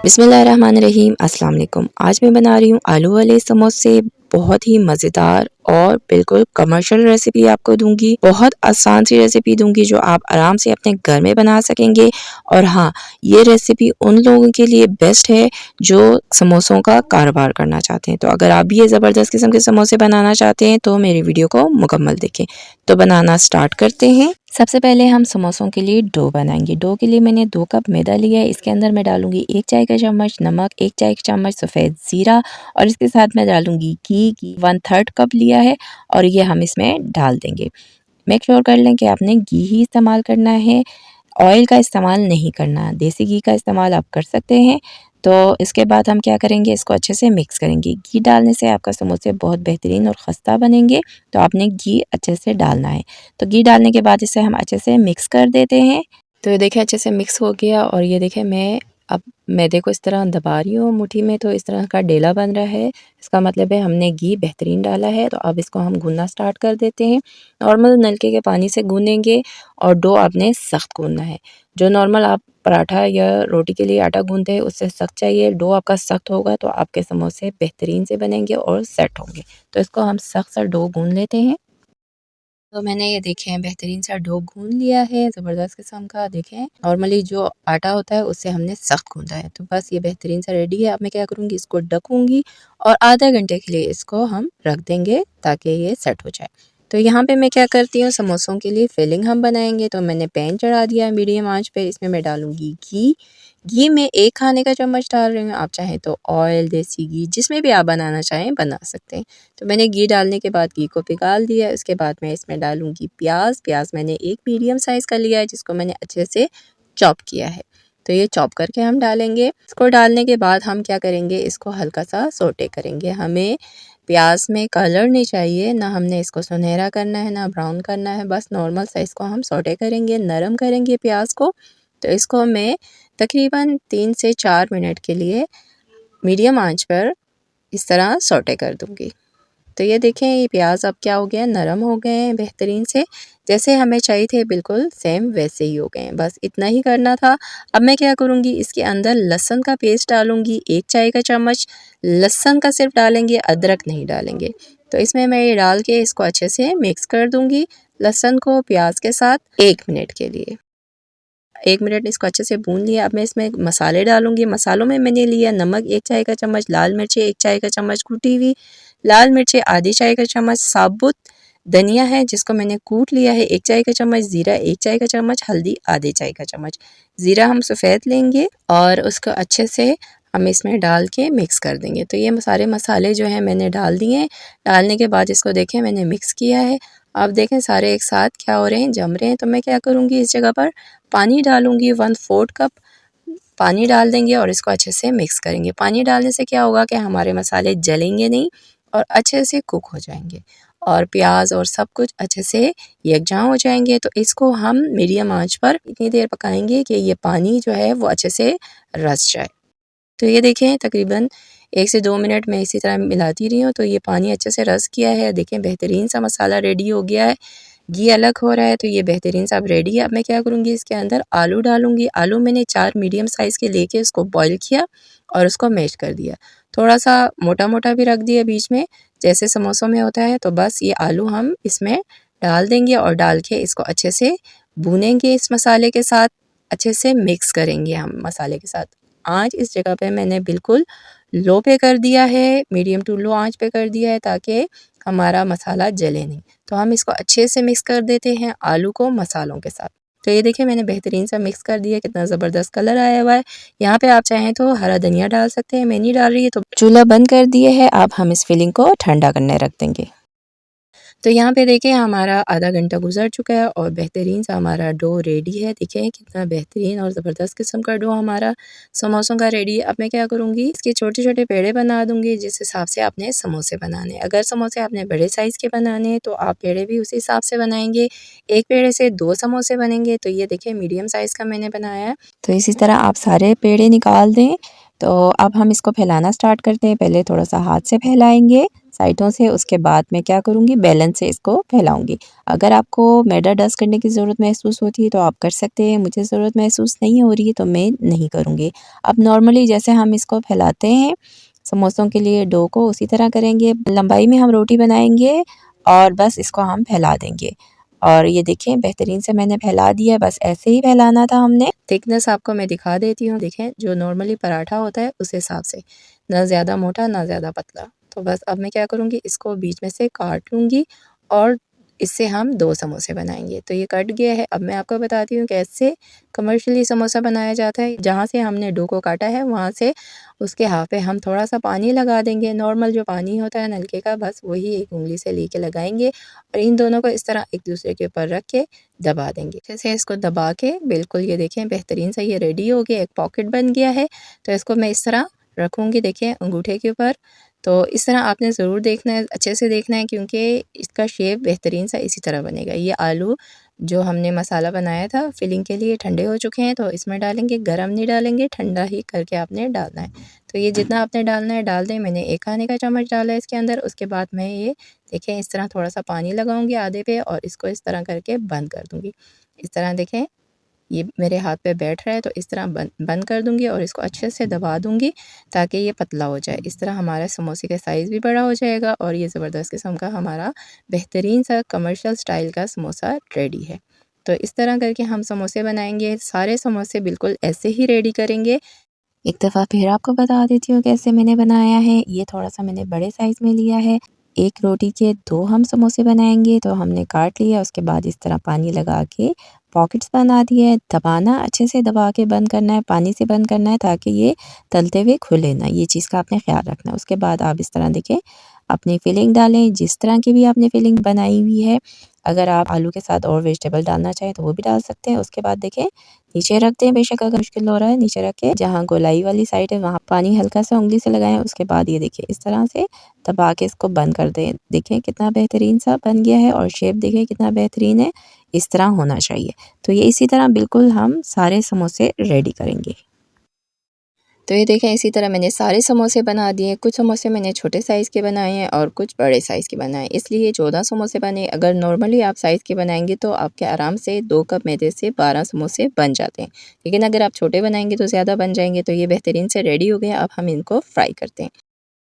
बिस्मिल्लाहिर्रहमानिर्रहीम अस्सलाम वालेकुम। आज मैं बना रही हूँ आलू वाले समोसे। बहुत ही मज़ेदार और बिल्कुल कमर्शियल रेसिपी आपको दूंगी। बहुत आसान सी रेसिपी दूंगी जो आप आराम से अपने घर में बना सकेंगे। और हाँ, ये रेसिपी उन लोगों के लिए बेस्ट है जो समोसों का कारोबार करना चाहते हैं। तो अगर आप भी ये ज़बरदस्त किस्म के समोसे बनाना चाहते हैं तो मेरी वीडियो को मुकम्मल देखें। तो बनाना स्टार्ट करते हैं। सबसे पहले हम समोसों के लिए डो बनाएंगे। डो के लिए मैंने 2 कप मैदा लिया है। इसके अंदर मैं डालूंगी 1 चाय का चम्मच नमक, 1 चाय का चम्मच सफ़ेद ज़ीरा और इसके साथ मैं डालूंगी घी 1/3 कप लिया है और ये हम इसमें डाल देंगे। मेक श्योर कर लें कि आपने घी ही इस्तेमाल करना है, ऑयल का इस्तेमाल नहीं करना। देसी घी का इस्तेमाल आप कर सकते हैं। तो इसके बाद हम क्या करेंगे, इसको अच्छे से मिक्स करेंगे। घी डालने से आपका समोसे बहुत बेहतरीन और ख़स्ता बनेंगे। तो आपने घी अच्छे से डालना है। तो घी डालने के बाद इसे हम अच्छे से मिक्स कर देते हैं। तो ये देखें अच्छे से मिक्स हो गया और ये देखें मैं अब मैदे को इस तरह दबा रही हूँ मुट्ठी में, तो इस तरह का डेला बन रहा है। इसका मतलब है हमने घी बेहतरीन डाला है। तो अब इसको हम गूंदना स्टार्ट कर देते हैं। नॉर्मल नलके के पानी से गूंदेंगे और डो आपने सख्त गूंदना है। जो नॉर्मल आप पराठा या रोटी के लिए आटा गूंदते हैं उससे सख्त चाहिए। डो आपका सख्त होगा तो आपके समोसे बेहतरीन से बनेंगे और सेट होंगे। तो इसको हम सख्त सा डो गूंद लेते हैं। तो मैंने ये देखें बेहतरीन सा डो गूंद लिया है, ज़बरदस्त किस्म का। देखें नॉर्मली जो आटा होता है उससे हमने सख्त गूंदा है। तो बस ये बेहतरीन सा रेडी है। अब मैं क्या करूँगी, इसको ढकूँगी और आधा घंटे के लिए इसको हम रख देंगे ताकि ये सेट हो जाए। तो यहाँ पे मैं क्या करती हूँ, समोसों के लिए फिलिंग हम बनाएंगे। तो मैंने पैन चढ़ा दिया है मीडियम आंच पे। इसमें मैं डालूँगी घी में 1 खाने का चम्मच डाल रही हूँ। आप चाहें तो ऑयल, देसी घी, जिसमें भी आप बनाना चाहें बना सकते हैं। तो मैंने घी डालने के बाद घी को पिघाल दिया। उसके बाद मैं इसमें डालूँगी प्याज मैंने एक मीडियम साइज़ का लिया है जिसको मैंने अच्छे से चॉप किया है। तो ये चॉप करके हम डालेंगे। इसको डालने के बाद हम क्या करेंगे, इसको हल्का सा सोटे करेंगे। हमें प्याज में कलर नहीं चाहिए, ना हमने इसको सुनहरा करना है ना ब्राउन करना है। बस नॉर्मल सा इसको हम सोटे करेंगे, नरम करेंगे प्याज को। तो इसको मैं तकरीबन 3 से 4 मिनट के लिए मीडियम आंच पर इस तरह सोटे कर दूँगी। तो ये देखें ये प्याज अब क्या हो गया, नरम हो गए हैं बेहतरीन से, जैसे हमें चाहिए थे बिल्कुल सेम वैसे ही हो गए हैं। बस इतना ही करना था। अब मैं क्या करूँगी, इसके अंदर लहसुन का पेस्ट डालूँगी 1 चाय का चम्मच। लहसुन का सिर्फ डालेंगे, अदरक नहीं डालेंगे। तो इसमें मैं ये डाल के इसको अच्छे से मिक्स कर दूँगी लहसुन को प्याज के साथ 1 मिनट के लिए। 1 मिनट इसको अच्छे से भून लिया। अब मैं इसमें मसाले डालूँगी। मसालों में मैंने लिया नमक 1 चाय का चम्मच, लाल मिर्चें 1 चाय का चम्मच कुटी हुई, लाल मिर्चें आधी चाय का चम्मच, साबुत धनिया है जिसको मैंने कूट लिया है 1 चाय का चम्मच, ज़ीरा 1 चाय का चम्मच, हल्दी आधे चाय का चम्मच। ज़ीरा हम सफ़ेद लेंगे और उसको अच्छे से हम इसमें डाल के मिक्स कर देंगे। तो ये सारे मसाले जो हैं मैंने डाल दिए। डालने के बाद इसको देखें मैंने मिक्स किया है। अब देखें सारे एक साथ क्या हो रहे हैं, जम रहे हैं। तो मैं क्या करूँगी, इस जगह पर पानी डालूँगी 1/4 कप पानी डाल देंगे और इसको अच्छे से मिक्स करेंगे। पानी डालने से क्या होगा कि हमारे मसाले जलेंगे नहीं और अच्छे से कुक हो जाएंगे और प्याज और सब कुछ अच्छे से यकजां हो जाएंगे। तो इसको हम मीडियम आंच पर इतनी देर पकाएंगे कि ये पानी जो है वो अच्छे से रस जाए। तो ये देखें तकरीबन 1 से 2 मिनट मैं इसी तरह मिलाती रही हूँ। तो ये पानी अच्छे से रस किया है। देखें बेहतरीन सा मसाला रेडी हो गया है, घी अलग हो रहा है। तो ये बेहतरीन सा अब रेडी है। अब मैं क्या करूँगी, इसके अंदर आलू डालूँगी। आलू मैंने 4 मीडियम साइज़ के लेके उसको बॉईल किया और उसको मैश कर दिया। थोड़ा सा मोटा-मोटा भी रख दिया बीच में जैसे समोसों में होता है। तो बस ये आलू हम इसमें डाल देंगे और डाल के इसको अच्छे से भूनेंगे इस मसाले के साथ, अच्छे से मिक्स करेंगे हम मसाले के साथ। आँच इस जगह पे मैंने बिल्कुल लो पे कर दिया है, मीडियम टू लो आँच पे कर दिया है ताकि हमारा मसाला जले नहीं। तो हम इसको अच्छे से मिक्स कर देते हैं आलू को मसालों के साथ। तो ये देखिए मैंने बेहतरीन सा मिक्स कर दिया, कितना ज़बरदस्त कलर आया हुआ है। यहाँ पे आप चाहें तो हरा धनिया डाल सकते हैं, मैं नहीं डाल रही है। तो चूल्हा बंद कर दिए है। अब हम इस फिलिंग को ठंडा करने रख देंगे। तो यहाँ पे देखिए हमारा आधा घंटा गुजर चुका है और बेहतरीन सा हमारा डो रेडी है। देखिए कितना बेहतरीन और ज़बरदस्त किस्म का डो हमारा समोसों का रेडी है। अब मैं क्या करूँगी, इसके छोटे-छोटे पेड़े बना दूँगी जिस हिसाब से आपने समोसे बनाने हैं। अगर समोसे आपने बड़े साइज़ के बनाने हैं तो आप पेड़े भी उसी हिसाब से बनाएँगे। 1 पेड़े से 2 समोसे बनेंगे। तो ये देखिए मीडियम साइज़ का मैंने बनाया है। तो इसी तरह आप सारे पेड़े निकाल दें। तो अब हम इसको फैलाना स्टार्ट करते हैं। पहले थोड़ा सा हाथ से फैलाएँगे, साइडों से। उसके बाद मैं क्या करूँगी, बेलन से इसको फैलाऊँगी। अगर आपको मैदा डस्ट करने की ज़रूरत महसूस होती है तो आप कर सकते हैं, मुझे ज़रूरत महसूस नहीं हो रही है तो मैं नहीं करूँगी। अब नॉर्मली जैसे हम इसको फैलाते हैं समोसों के लिए डो को, उसी तरह करेंगे। लंबाई में हम रोटी बनाएंगे और बस इसको हम फैला देंगे। और ये देखें बेहतरीन से मैंने फैला दिया है, बस ऐसे ही फैलाना था हमने। थिकनेस आपको मैं दिखा देती हूँ, देखें जो नॉर्मली पराठा होता है उस हिसाब से, ना ज़्यादा मोटा ना ज़्यादा पतला। तो बस अब मैं क्या करूँगी, इसको बीच में से काट लूँगी और इससे हम 2 समोसे बनाएंगे। तो ये कट गया है। अब मैं आपको बताती हूँ कैसे कमर्शियली समोसा बनाया जाता है। जहाँ से हमने डो को काटा है वहाँ से उसके हाथ पे हम थोड़ा सा पानी लगा देंगे, नॉर्मल जो पानी होता है नलके का, बस वही एक उंगली से लेके लगाएंगे और इन दोनों को इस तरह एक दूसरे के ऊपर रख के दबा देंगे। जैसे इसको दबा के बिल्कुल ये देखें बेहतरीन सा ये रेडी हो गया, एक पॉकेट बन गया है। तो इसको मैं इस तरह रखूँगी, देखिए अंगूठे के ऊपर। तो इस तरह आपने ज़रूर देखना है, अच्छे से देखना है, क्योंकि इसका शेप बेहतरीन सा इसी तरह बनेगा। ये आलू जो हमने मसाला बनाया था फिलिंग के लिए ठंडे हो चुके हैं, तो इसमें डालेंगे, गरम नहीं डालेंगे, ठंडा ही करके आपने डालना है। तो ये जितना आपने डालना है डाल दें। मैंने 1 खाने का चम्मच डाला है इसके अंदर। उसके बाद मैं ये देखें इस तरह थोड़ा-सा पानी लगाऊँगी आधे पे और इसको इस तरह करके बंद कर दूँगी। इस तरह देखें ये मेरे हाथ पे बैठ रहा है, तो इस तरह बंद कर दूँगी और इसको अच्छे से दबा दूँगी ताकि ये पतला हो जाए। इस तरह हमारा समोसे का साइज़ भी बड़ा हो जाएगा और ये ज़बरदस्त किस्म का हमारा बेहतरीन सा कमर्शियल स्टाइल का समोसा रेडी है। तो इस तरह करके हम समोसे बनाएँगे, सारे समोसे बिल्कुल ऐसे ही रेडी करेंगे। एक दफ़ा फिर आपको बता देती हूँ कैसे मैंने बनाया है। ये थोड़ा-सा मैंने बड़े साइज़ में लिया है। 1 रोटी के 2 हम समोसे बनाएँगे, तो हमने काट लिया, उसके बाद इस तरह पानी लगा के पॉकेट्स बना दिए। दबाना, अच्छे से दबा के बंद करना है, पानी से बंद करना है ताकि ये तलते हुए खुले ना, ये चीज़ का आपने ख़्याल रखना है। उसके बाद आप इस तरह देखें अपनी फिलिंग डालें, जिस तरह की भी आपने फिलिंग बनाई हुई है। अगर आप आलू के साथ और वेजिटेबल डालना चाहें तो वो भी डाल सकते हैं। उसके बाद देखें नीचे रख दें, बेशक अगर मुश्किल हो रहा है नीचे रख के जहाँ गोलाई वाली साइड है वहाँ पानी हल्का सा उंगली से लगाएं। उसके बाद ये देखिए इस तरह से दबा के इसको बंद कर दें। देखें कितना बेहतरीन सा बन गया है और शेप देखें कितना बेहतरीन है, इस तरह होना चाहिए। तो ये इसी तरह बिल्कुल हम सारे समोसे रेडी करेंगे। तो ये देखें इसी तरह मैंने सारे समोसे बना दिए। कुछ समोसे मैंने छोटे साइज़ के बनाए हैं और कुछ बड़े साइज़ के बनाए, इसलिए 14 समोसे बने। अगर नॉर्मली आप साइज़ के बनाएंगे तो आपके आराम से 2 कप मैदे से 12 समोसे बन जाते हैं, लेकिन अगर आप छोटे बनाएंगे तो ज़्यादा बन जाएंगे। तो ये बेहतरीन से रेडी हो गए। अब हम इनको फ्राई करते हैं।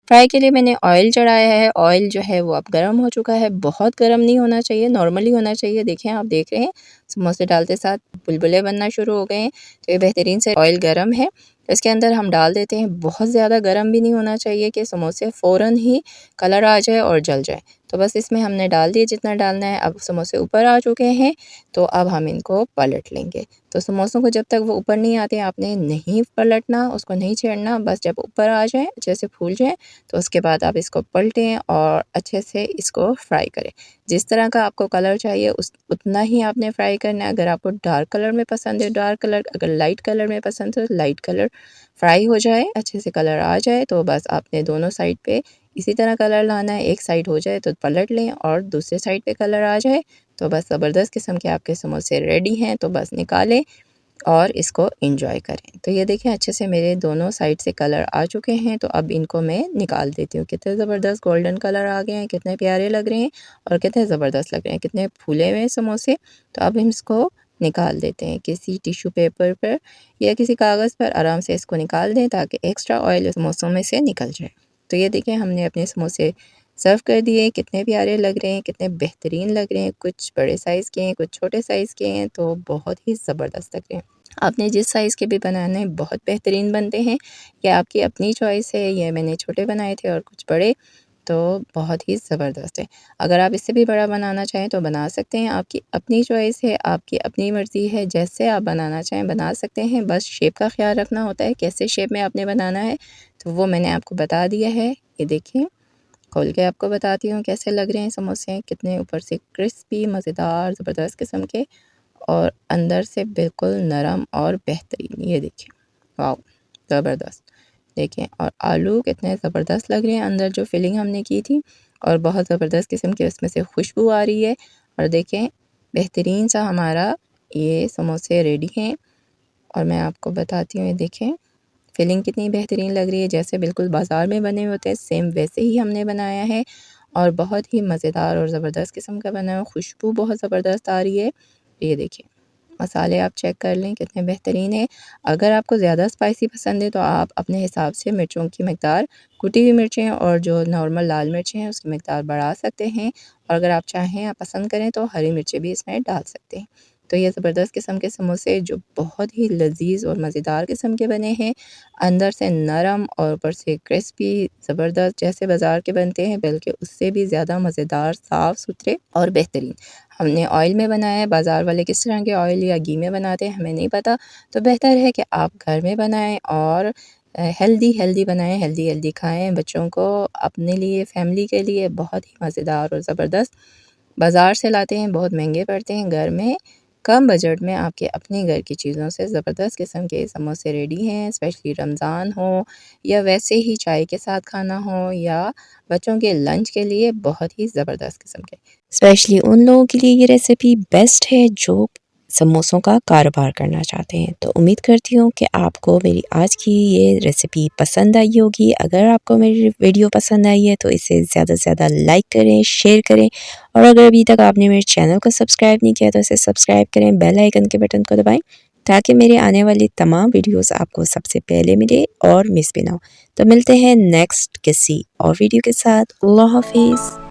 फ्राई के लिए मैंने ऑयल चढ़ाया है। ऑयल जो है वो अब गर्म हो चुका है, बहुत गर्म नहीं होना चाहिए, नॉर्मली होना चाहिए। देखें आप देख रहे हैं समोसे डालते साथ बुलबुले बनना शुरू हो गए हैं। तो ये बेहतरीन से ऑयल गर्म है, तो इसके अंदर हम डाल देते हैं। बहुत ज़्यादा गर्म भी नहीं होना चाहिए कि समोसे फ़ौरन ही कलर आ जाए और जल जाए। तो बस इसमें हमने डाल दिए जितना डालना है। अब समोसे ऊपर आ चुके हैं, तो अब हम इनको पलट लेंगे। तो समोसों को जब तक वो ऊपर नहीं आते आपने नहीं पलटना, उसको नहीं छेड़ना। बस जब ऊपर आ जाए, अच्छे से फूल जाए, तो उसके बाद आप इसको पलटें और अच्छे से इसको फ्राई करें। जिस तरह का आपको कलर चाहिए उतना ही आपने फ्राई करना है। अगर आपको डार्क कलर में पसंद है डार्क कलर, अगर लाइट कलर में पसंद है तो लाइट कलर फ्राई हो जाए, अच्छे से कलर आ जाए, तो बस आपने दोनों साइड पे इसी तरह कलर लाना है। एक साइड हो जाए तो पलट लें और दूसरे साइड पे कलर आ जाए, तो बस ज़बरदस्त किस्म के आपके समोसे रेडी हैं। तो बस निकालें और इसको एंजॉय करें। तो ये देखें अच्छे से मेरे दोनों साइड से कलर आ चुके हैं। तो अब इनको मैं निकाल देती हूँ। कितने ज़बरदस्त गोल्डन कलर आ गए हैं, कितने प्यारे लग रहे हैं और कितने ज़बरदस्त लग रहे हैं, कितने फूले हुए हैं समोसे। तो अब हम इसको निकाल देते हैं किसी टिश्यू पेपर पर या किसी कागज़ पर। आराम से इसको निकाल दें ताकि एक्स्ट्रा ऑयल समोसों में से निकल जाए। तो ये देखें हमने अपने समोसे सर्व कर दिए। कितने प्यारे लग रहे हैं, कितने बेहतरीन लग रहे हैं। कुछ बड़े साइज़ के हैं, कुछ छोटे साइज़ के हैं, तो बहुत ही ज़बरदस्त लग रहे हैं। आपने जिस साइज़ के भी बनाने हैं बहुत बेहतरीन बनते हैं। ये आपकी अपनी चॉइस है। ये मैंने छोटे बनाए थे और कुछ बड़े, तो बहुत ही ज़बरदस्त है। अगर आप इससे भी बड़ा बनाना चाहें तो बना सकते हैं, आपकी अपनी चॉइस है, आपकी अपनी मर्ज़ी है। जैसे आप बनाना चाहें बना सकते हैं, बस शेप का ख़्याल रखना होता है, कैसे शेप में आपने बनाना है, तो वो मैंने आपको बता दिया है। ये देखिए खोल के आपको बताती हूँ कैसे लग रहे हैं समोसे, कितने ऊपर से क्रिस्पी, मज़ेदार, ज़बरदस्त किस्म के और अंदर से बिल्कुल नरम और बेहतरीन। ये देखिए, वाओ! ज़बरदस्त। देखें और आलू कितने ज़बरदस्त लग रहे हैं, अंदर जो फिलिंग हमने की थी और बहुत ज़बरदस्त किस्म की उसमें से खुशबू आ रही है। और देखें बेहतरीन सा हमारा ये समोसे रेडी हैं और मैं आपको बताती हूँ, ये देखें फिलिंग कितनी बेहतरीन लग रही है, जैसे बिल्कुल बाज़ार में बने होते हैं सेम वैसे ही हमने बनाया है और बहुत ही मज़ेदार और ज़बरदस्त किस्म का बना है। खुशबू बहुत ज़बरदस्त आ रही है। ये देखिए मसाले आप चेक कर लें कितने बेहतरीन है। अगर आपको ज़्यादा स्पाइसी पसंद है तो आप अपने हिसाब से मिर्चों की मकदार, कुटी हुई मिर्चें और जो नॉर्मल लाल मिर्चें हैं उसकी मकदार बढ़ा सकते हैं और अगर आप चाहें आप पसंद करें तो हरी मिर्चें भी इसमें डाल सकते हैं। तो ये ज़बरदस्त किस्म के समोसे जो बहुत ही लज़ीज़ और मज़ेदार किस्म के बने हैं, अंदर से नरम और ऊपर से क्रिस्पी ज़बरदस्त जैसे बाज़ार के बनते हैं बल्कि उससे भी ज़्यादा मज़ेदार, साफ़ सुथरे और बेहतरीन। हमने ऑयल में बनाया है, बाज़ार वाले किस तरह के ऑयल या घी में बनाते हैं हमें नहीं पता, तो बेहतर है कि आप घर में बनाएँ और हेल्दी बनाएँ, हेल्दी खाएँ बच्चों को, अपने लिए, फैमिली के लिए बहुत ही मज़ेदार और ज़बरदस्त। बाज़ार से लाते हैं बहुत महंगे पड़ते हैं, घर में कम बजट में आपके अपने घर की चीज़ों से ज़बरदस्त किस्म के समोसे रेडी हैं, स्पेशली रमज़ान हो या वैसे ही चाय के साथ खाना हो या बच्चों के लंच के लिए बहुत ही ज़बरदस्त किस्म के। स्पेशली उन लोगों के लिए ये रेसिपी बेस्ट है जो समोसों का कारोबार करना चाहते हैं। तो उम्मीद करती हूँ कि आपको मेरी आज की ये रेसिपी पसंद आई होगी। अगर आपको मेरी वीडियो पसंद आई है तो इसे ज़्यादा से ज़्यादा लाइक करें, शेयर करें और अगर अभी तक आपने मेरे चैनल को सब्सक्राइब नहीं किया तो इसे सब्सक्राइब करें, बेल आइकन के बटन को दबाएँ ताकि मेरे आने वाली तमाम वीडियोज़ आपको सबसे पहले मिले और मिस भी ना हो। तो मिलते हैं नेक्स्ट किसी और वीडियो के साथ। अल्लाह हाफ़िज़।